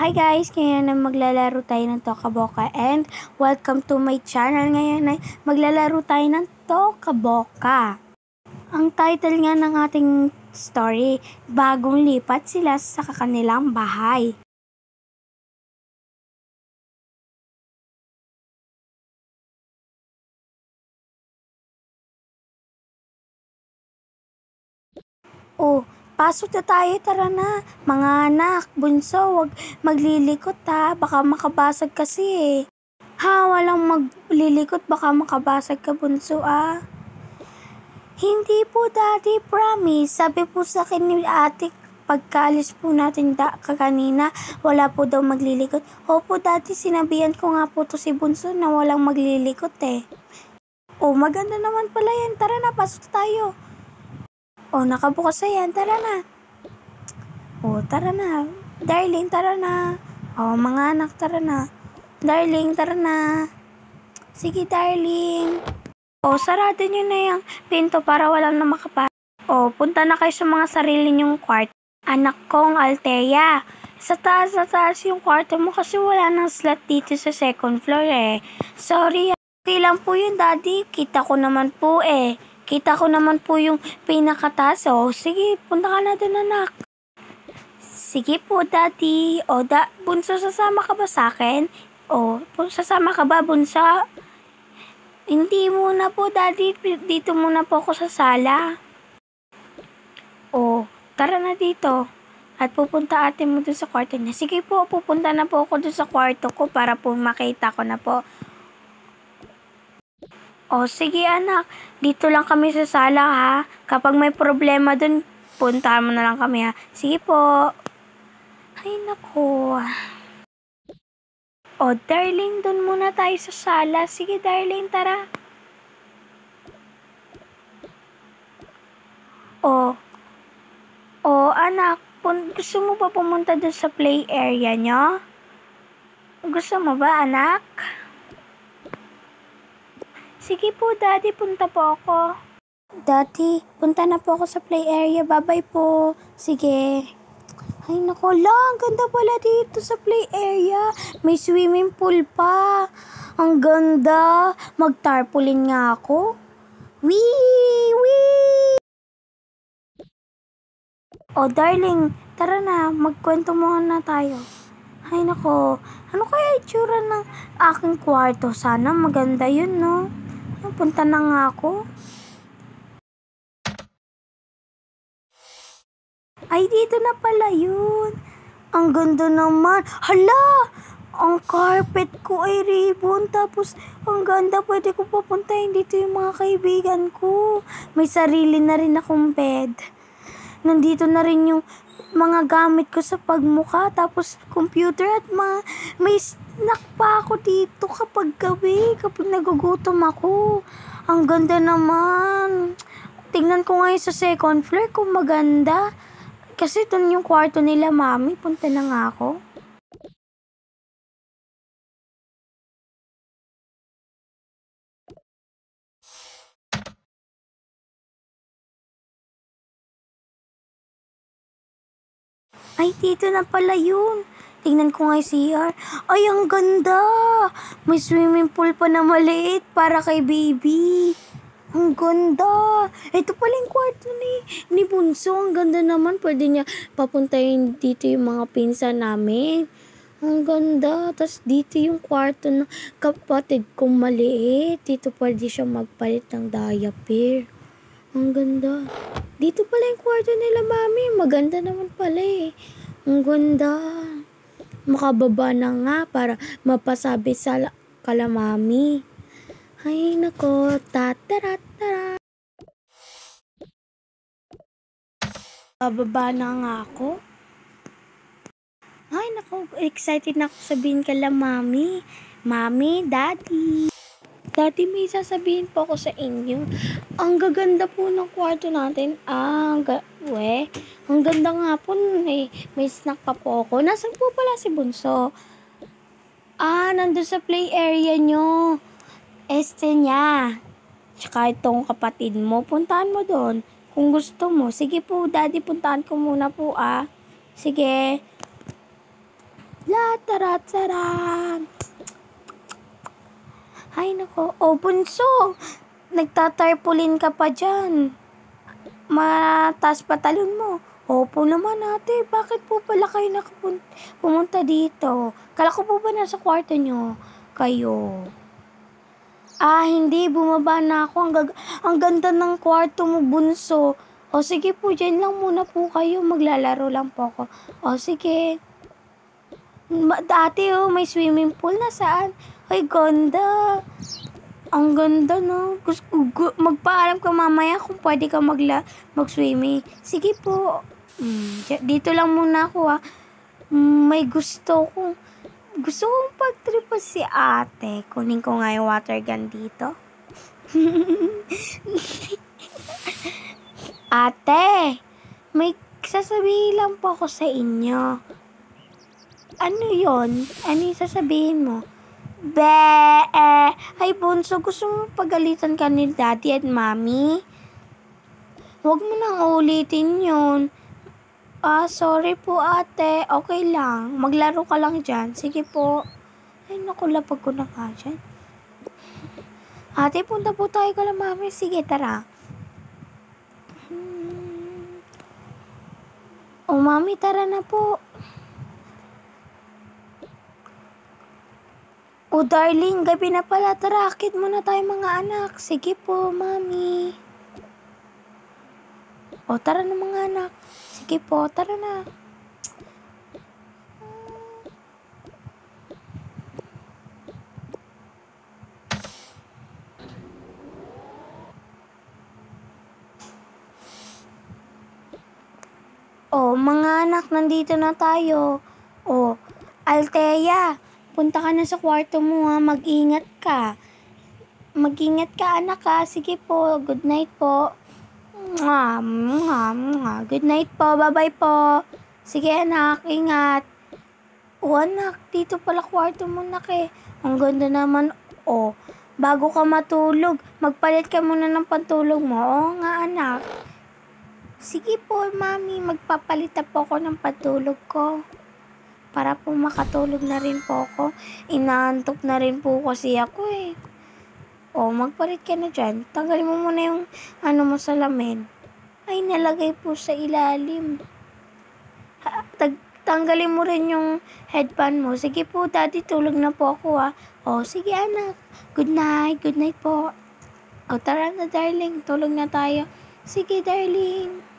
Hi guys! Ngayon na maglalaro tayo ng Toca Boca and welcome to my channel. Ngayon ay maglalaro tayo ng Toca Boca. Ang title nga ng ating story, bagong lipat sila sa kanilang bahay. Oh, pasok na tayo, tara na. Mga anak, bunso, wag maglilikot ha. Baka makabasag kasi eh. Ha, walang maglilikot, baka makabasag ka, bunso ah. Hindi po, Daddy, promise. Sabi po sa akin ni ate, pagkaalis po natin kanina, wala po daw maglilikot. Opo, Daddy, sinabihan ko nga po to si bunso na walang maglilikot eh. Oh, maganda naman pala yan. Tara na, pasok tayo. Oh, nakabukas na yan. Tara na. Oh, tara na. Darling, tara na. Oh, mga anak, tara na. Darling, tara na. Sige, darling. Oh, sarado nyo na yung pinto para walang na makapasok. Oh, punta na kayo sa mga sarili nyong kwarto. Anak kong Althea. Sa taas yung kwarto mo kasi wala nang slot dito sa second floor eh. Sorry. Okay lang po yun, Daddy. Kita ko naman po eh. Kita ko naman po yung pinakataas. Oh, sige, punta ka na dun, anak. Sige po, Daddy. O, bunso, sasama ka ba sa akin? O, sasama ka ba, bunso? Hindi muna po, Daddy. Dito muna po ako sa sala. O, tara na dito. At pupunta ate mo dun sa kwarto niya. Sige po, pupunta na po ako dun sa kwarto ko para po makita ko na po. O, sige anak, dito lang kami sa sala ha. Kapag may problema dun, puntahan mo na lang kami ha. Sige po. Ay nako. O, darling, dun muna tayo sa sala. Sige, darling, tara. O, anak, gusto mo ba pumunta dun sa play area nyo? Gusto mo ba, anak? Sige po, Daddy, punta po ako. Daddy, punta na po ako sa play area. Bye-bye po. Sige. Ay, nako lang. Ganda pala dito sa play area. May swimming pool pa. Ang ganda. Mag-tarpaulin nga ako. Wee! Wee! Oh, darling, tara na. Magkwento muna tayo. Ay, nako. Ano kaya itsura ng aking kwarto? Sana maganda yun, no? Punta na nga ako. Ay, dito na pala yun. Ang ganda naman. Hala! Ang carpet ko ay ribbon. Tapos, ang ganda. Pwede ko papuntahin dito yung mga kaibigan ko. May sarili na rin akong bed. Nandito na rin yung mga gamit ko sa pagmukha. Tapos, computer at may snack pa ako dito kapag gabi. Kapag nagugutom ako. Ang ganda naman. Tingnan ko ngayon sa second floor kung maganda. Kasi dun yung kwarto nila, mami. Punta na nga ako. Ay, dito na pala yun. Tingnan ko nga yung CR. Ay, ang ganda. May swimming pool pa na maliit para kay baby. Ang ganda. Ito pala yung kwarto ni Bunso. Ang ganda naman. Pwede niya papuntahin dito yung mga pinsan namin. Ang ganda. Tapos dito yung kwarto ng kapatid kong maliit. Dito pwede siya magpalit ng diaper. Ang ganda. Dito pala yung kwarto nila, mami. Maganda naman pala eh. Ang ganda. Makababa na nga para mapasabi sa kalamami. Ay, nako. Tataratara. Bababa na nga ako. Ay, nako. Excited na ako sabihin kala mami. Mami, daddy. Daddy, may sasabihin po ako sa inyo. Ang gaganda po ng kwarto natin. Ang ganda nga po. May snack pa po ako. Nasaan po pala si Bunso? Nandun sa play area nyo. Niya. Tsaka itong kapatid mo. Puntahan mo doon. Kung gusto mo. Sige po, Daddy, puntahan ko muna po Sige. La, Tara. Ay, nako. Oh, bunso. Nagtatarpulin ka pa dyan. Mataas pa talon mo. Opo naman ate. Bakit po pala kayo pumunta dito? Kala ko po ba nasa kwarto nyo? Kayo. Hindi. Bumaba na ako. Ang ganda ng kwarto mo, bunso. O sige po, dyan lang muna po kayo. Maglalaro lang po ako. O sige. Dati may swimming pool na saan? Ay, ganda. Ang ganda, no? Magpaalam ka mamaya kung pwede ka mag-swimming. Sige po. Dito lang muna ako, May gusto kong pagtripa si ate. Kunin ko nga yung water gun dito. Ate, may sasabihin lang po ako sa inyo. Ano yon? Ano yung sasabihin mo? Ay bunso, gusto mo pagalitan ka ni daddy at mommy? Huwag mo nang ulitin yun. Sorry po ate. Okay lang. Maglaro ka lang dyan. Sige po. Ay naku, lapag ko na nga dyan. Ate, punta po tayo kala mami. Sige, tara. Mami, tara na po. Darling, gabi na pala. Tara, akit muna tayo mga anak. Sige po, mami. Tara na mga anak. Sige po, tara na. Mga anak, nandito na tayo. Althea, punta ka na sa kwarto mo mag-ingat ka. Mag-ingat ka anak Sige po, good night po. Good night po, bye-bye po. Sige anak, ingat. Anak, dito pala kwarto mo Ang ganda naman. Bago ka matulog, magpalit ka muna ng pantulog mo. Nga anak. Sige po, mami, magpapalit na po ako ng pantulog ko. Para po makatulog na rin po ako. Inaantok na rin po kasi ako magpalit ka na dyan. Tanggalin mo muna yung mo sa salamin. Ay, nalagay po sa ilalim. Tanggalin mo rin yung headband mo. Sige po, daddy, tulog na po ako sige anak. Good night po. Tara na darling, tulog na tayo. Sige darling.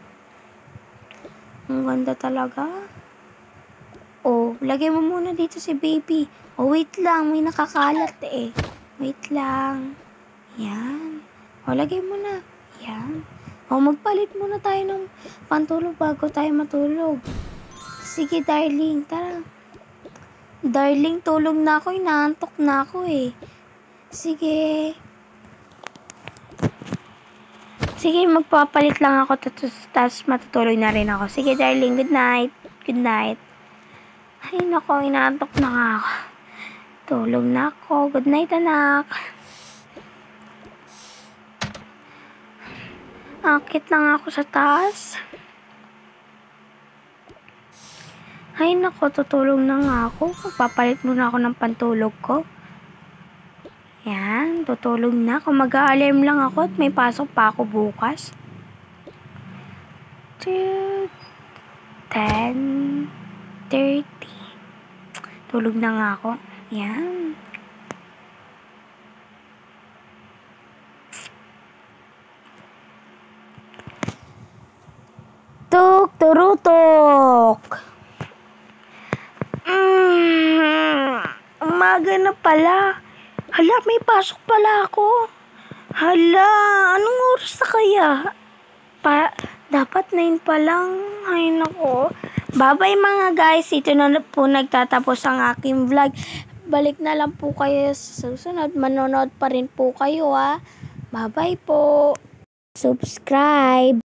Ang ganda talaga. Lagay mo muna dito si baby. Wait lang, may nakakalat Wait lang. Yan. Lagay mo na. Yan. Magpalit muna tayo ng pantulog bago tayo matulog. Sige, darling. Tara. Darling, tulog na ako. Inaantok na ako Sige. Sige, magpapalit lang ako. Tapos matutulog na rin ako. Sige, darling. Good night. Good night. Ay, nako. Inaantok na nga ako. Tulog na ako. Good night, anak. Akit lang ako sa taas. Ay, nako. Tutulog na nga ako. Papalit muna ako ng pantulog ko. Yan. Tutulog na ako. Mag-a-alarm lang ako at may pasok pa ako bukas. 10:30. Tulog na nga ako. Yan. Tuk, turutok. Umaga na pala. Hala, may pasok pala ako. Hala, anong oras na kaya? Dapat 9 pa lang. Ay, nako. Bye-bye mga guys. Ito na po nagtatapos ang aking vlog. Balik na lang po kayo sa susunod. Manonood pa rin po kayo Bye-bye po. Subscribe.